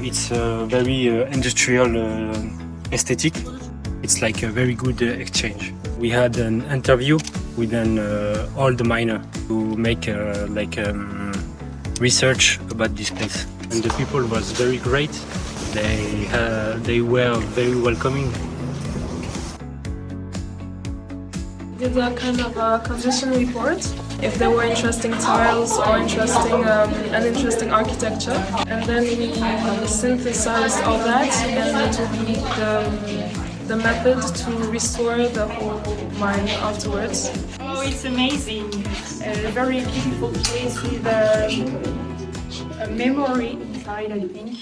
It's a very industrial aesthetic. It's like a very good exchange. We had an interview with all the miners to make research about this place. And the people was very great. They were very welcoming. Did a kind of a condition report if there were interesting tiles or an interesting architecture, and then we synthesized all that and to be the method to restore the whole mine afterwards. Oh, it's amazing! A very beautiful place with a memory inside, I think.